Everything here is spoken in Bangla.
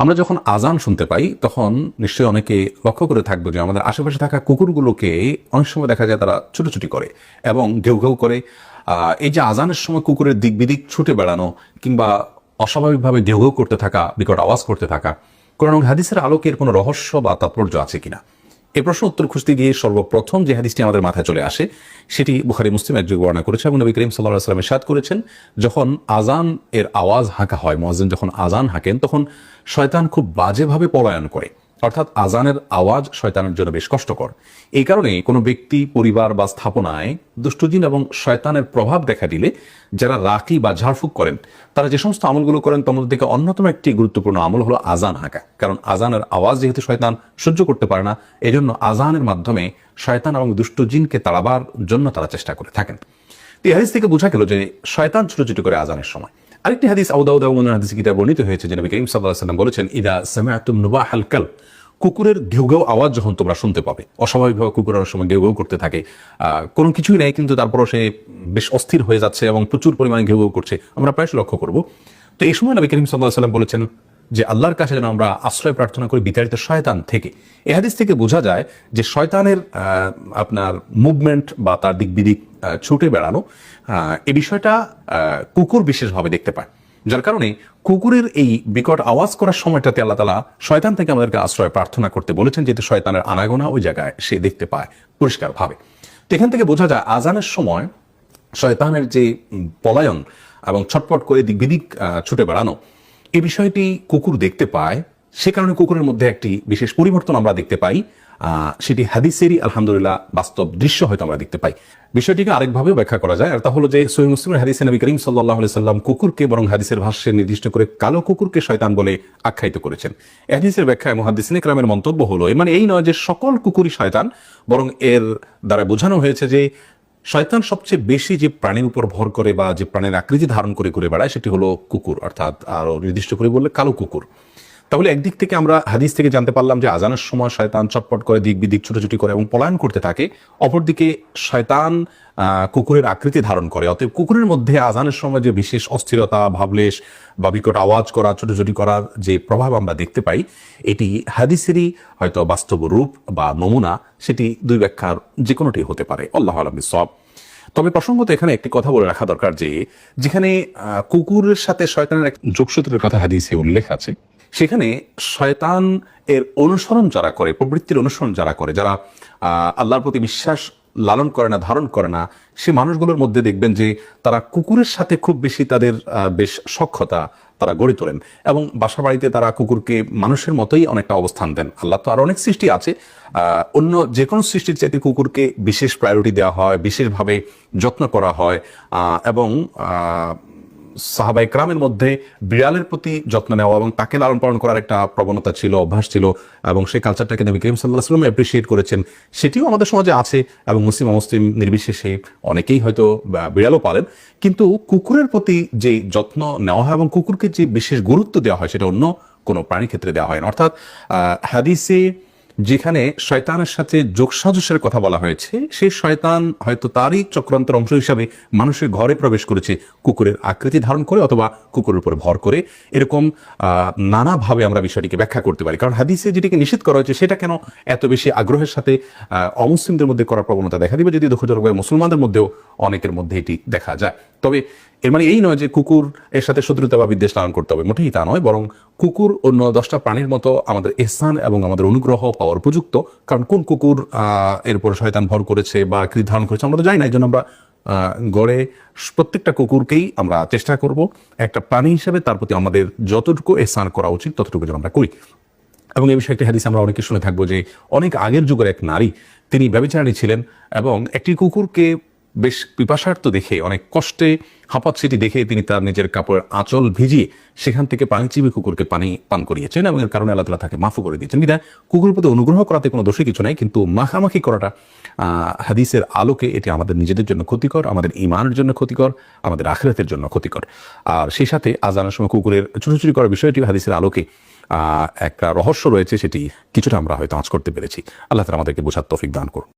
আমরা যখন আজান শুনতে পাই তখন নিশ্চয়ই অনেকে লক্ষ্য করে থাকবো যে আমাদের আশেপাশে থাকা কুকুরগুলোকে অনেক সময় দেখা যায় তারা ছুটোছুটি করে এবং ঘেউ ঘেউ করে। এই যে আজানের সময় কুকুরের দিক বিদিক ছুটে বেড়ানো কিংবা অস্বাভাবিকভাবে ঘেউ ঘেউ করতে থাকা, বিকট আওয়াজ করতে থাকা, কোরআন এবং হাদিসের আলোকে এর কোনো রহস্য বা তাৎপর্য আছে কিনা, এই প্রশ্ন উত্তর খুঁজতে গিয়ে সর্বপ্রথম যে হাদিসটি আমাদের মাথায় চলে আসে সেটি বুখারী মুসলিম একযোগে বর্ণনা করেছে এবং নবী করিম সাল্লাল্লাহু আলাইহি ওয়াসাল্লাম ইরশাদ করেছেন, যখন আজান এর আওয়াজ হাঁকা হয়, মুয়াজ্জিন যখন আজান হাঁকেন তখন শয়তান খুব বাজেভাবে পলায়ন করে, অর্থাৎ আজানের আওয়াজ শয়তানের জন্য বেশ কষ্টকর। এই কারণে কোনো ব্যক্তি, পরিবার বা স্থাপনায় দুষ্টজিন এবং শয়তানের প্রভাব দেখা দিলে যারা রাকি বা ঝাড়ফুঁক করেন তারা যে সমস্ত আমলগুলো করেন তার মধ্যে থেকে অন্যতম একটি গুরুত্বপূর্ণ আমল হলো আজান হাঁকা। কারণ আজানের আওয়াজ যেহেতু শয়তান সহ্য করতে পারে না, এজন্য আজানের মাধ্যমে শয়তান এবং দুষ্টজিনকে তাড়াবার জন্য তারা চেষ্টা করে থাকেন। এই হাদিস থেকে বোঝা গেল যে শয়তান ছুটোছুটি করে আজানের সময়। আরেকটি হাদিস আবু দাউদ এবং হাদিস কিতাবে বর্ণিত হয়েছে যে নবী করিম সাল্লাল্লাহু আলাইহি ওয়াসাল্লাম বলেছেন, ইদা সামিআতুম নুবাহাল কালব, কুকুরের ঘেউ ঘেউ আওয়াজ যখন তোমরা শুনতে পাবে, অস্বাভাবিকভাবে কুকুর অনেক সময় ঘেউ ঘেউ করতে থাকে, কোনো কিছুই নেই কিন্তু তারপরও সে বেশ অস্থির হয়ে যাচ্ছে এবং প্রচুর পরিমাণে ঘেউ ঘেউ করছে, আমরা প্রায় লক্ষ্য করব। তো এই সময় নবী করিম সাল্লাল্লাহু আলাইহি ওয়াসাল্লাম বলেছেন যে আল্লাহর কাছে যেন আমরা আশ্রয় প্রার্থনা করি বিতাড়িত শয়তান থেকে। এই হাদিস থেকে বোঝা যায় যে শয়তানের আপনার মুভমেন্ট বা তার দিক বিদিক ছুটে বেড়ানো, এই বিষয়টা কুকুর বিশেষভাবে দেখতে পায়, যার কারণে কুকুরের এই বিকট আওয়াজ করার সময়টাতে আল্লাহ তাআলা শয়তান থেকে আমাদেরকে আশ্রয় প্রার্থনা করতে বলেছেন, যেহেতু শয়তানের আনাগোনা ওই জায়গায় সে দেখতে পায় পরিষ্কারভাবে। তো এখান থেকে বোঝা যায় আজানের সময় শয়তানের যে পলায়ন এবং ছটপট করে দিক বিদিক ছুটে বেড়ানো, এই বিষয়টি কুকুর দেখতে পায়। সে কারণে কুকুরের মধ্যে একটি বিশেষ পরিবর্তন আমরা দেখতে পাই, সেটি হাদিসেরই আলহামদুলিল্লাহ বাস্তব দৃশ্য হয়তো আমরা দেখতে পাই। বিষয়টিকে আরেকভাবে ব্যাখ্যা করা যায়, আর তা হলো যে সহিহ মুসলিমের হাদিসে নবী করিম সাল্লাল্লাহু আলাইহি সাল্লাম কুকুরকে বরং হাদিসের ভাষ্যে নির্দিষ্ট করে কালো কুকুরকে শয়তান বলে আখ্যায়িত করেছেন। এই হাদিসের ব্যাখ্যায় মুহাদ্দিসিনে কেরামের মন্তব্য হলো, মানে এই নয় যে সকল কুকুরই শয়তান, বরং এর দ্বারা বোঝানো হয়েছে যে শয়তান সবচেয়ে বেশি যে প্রাণীর উপর ভর করে বা যে প্রাণীর আকৃতি ধারণ করে ঘুরে বেড়ায় সেটি হলো কুকুর, অর্থাৎ আরো নির্দিষ্ট করে বললে কালো কুকুর। তাহলে একদিক থেকে আমরা হাদিস থেকে জানতে পারলাম যে আজানের সময় শয়তান চটপট করে দিক বিদিক ছুটোছুটি করে এবং পলায়ন করতে থাকে, অপরদিকে শয়তান কুকুরের আকৃতি ধারণ করে। অতএব কুকুরের মধ্যে আজানের সময় যে বিশেষ অস্থিরতা, ভাবলেশ বা বিকট আওয়াজ করা, ছুটোছুটি করার যে প্রভাব আমরা দেখতে পাই, এটি হাদিসেরই হয়তো বাস্তব রূপ বা নমুনা, সেটি দুই ব্যাখ্যার যে কোনোটি হতে পারে। আল্লাহু আ'লাম বিসওয়াব। তবে প্রসঙ্গত এখানে একটি কথা বলে রাখা দরকার যে যেখানে কুকুরের সাথে শয়তানের এক যোগসূত্রের কথা হাদিসে উল্লেখ আছে, সেখানে শয়তান এর অনুসরণ যারা করে, প্রবৃত্তির অনুসরণ যারা করে, যারা আল্লাহর প্রতি বিশ্বাস লালন করে না, ধারণ করে না, সে মানুষগুলোর মধ্যে দেখবেন যে তারা কুকুরের সাথে খুব বেশি তাদের বেশ সখ্যতা তারা গড়ে তোলেন এবং বাসা বাড়িতে তারা কুকুরকে মানুষের মতোই অনেকটা অবস্থান দেন। আল্লাহ তো আর অনেক সৃষ্টি আছে, অন্য যে কোনো সৃষ্টির চাইতে কুকুরকে বিশেষ প্রায়োরিটি দেওয়া হয়, বিশেষভাবে যত্ন করা হয় এবং সাহাবায়ে কেরামের মধ্যে বিড়ালের প্রতি যত্ন নেওয়া এবং তাকে লালন পালন করার একটা প্রবণতা ছিল, অভ্যাস ছিল এবং সেই কালচারটাকে নবী করিম সাল্লাল্লাহু আলাইহি ওয়াসাল্লাম অ্যাপ্রিশিয়েট করেছেন। সেটিও আমাদের সমাজে আছে এবং মুসলিম অমুসলিম নির্বিশেষে অনেকেই হয়তো বিড়ালও পালেন, কিন্তু কুকুরের প্রতি যে যত্ন নেওয়া হয় এবং কুকুরকে যে বিশেষ গুরুত্ব দেওয়া হয় সেটা অন্য কোনো প্রাণীর ক্ষেত্রে দেওয়া হয় না। অর্থাৎ হাদিসে যেখানে শয়তানের সাথে যোগসাজশের কথা বলা হয়েছে, সেই শয়তান হয়তো তারই চক্রান্তের অংশ হিসাবে মানুষের ঘরে প্রবেশ করেছে কুকুরের আকৃতি ধারণ করে অথবা কুকুরের উপর ভর করে। এরকম নানাভাবে আমরা বিষয়টিকে ব্যাখ্যা করতে পারি। কারণ হাদিসে যেটিকে নিষেধ করা হয়েছে সেটা কেন এত বেশি আগ্রহের সাথে অমুসলিমদের মধ্যে করার প্রবণতা দেখা দিবে, যদি দুঃখজনকভাবে মুসলমানদের মধ্যেও অনেকের মধ্যে এটি দেখা যায়। তবে এর মানে এই নয় যে কুকুর এর সাথে শত্রুতা বা বিদ্বেষ লালন করতে হবে, মোটেই তা নয়, বরং কুকুর অন্য 10টা প্রাণীর মতো আমাদের ইহসান এবং আমাদের অনুগ্রহ পাওয়ার উপযুক্ত। কারণ কোন কুকুর এর উপর শয়তান ভর করেছে বা আকৃতি ধারণ করেছে আমরা তো জানি না, এই জন্য আমরা গড়ে প্রত্যেকটা কুকুরকেই আমরা চেষ্টা করব একটা প্রাণী হিসেবে তার প্রতি আমাদের যতটুকু ইহসান করা উচিত ততটুকু যেন আমরা করি। এবং এই বিষয়ে একটি হাদিস আমরা অনেকে শুনে থাকবো যে অনেক আগের যুগের এক নারী, তিনি ব্যভিচারিণী ছিলেন এবং একটি কুকুরকে বেশ পিপাসার্থ দেখে, অনেক কষ্টে হাঁপাচ্ছেটি দেখে তিনি তার নিজের কাপড়ের আঁচল ভিজিয়ে সেখান থেকে পানি চিবিয়ে কুকুরকে পানি পান করিয়েছেন এবং এর কারণে আল্লাহ তাআলা তাকে মাফ করে দিয়েছেন। বিধায় কুকুরের প্রতি অনুগ্রহ করাতে কোনো দোষী কিছু নাই, কিন্তু মাখামাখি করাটা হাদিসের আলোকে এটি আমাদের নিজেদের জন্য ক্ষতিকর, আমাদের ঈমানের জন্য ক্ষতিকর, আমাদের আখিরাতের জন্য ক্ষতিকর। আর সেই সাথে আজানের সময় কুকুরের ছুটোছুটি করার বিষয়টি হাদিসের আলোকে একটা রহস্য রয়েছে, সেটি কিছুটা আমরা হয়তো আঁচ করতে পেরেছি। আল্লাহ তাআলা আমাদেরকে বোঝার তৌফিক দান করুন।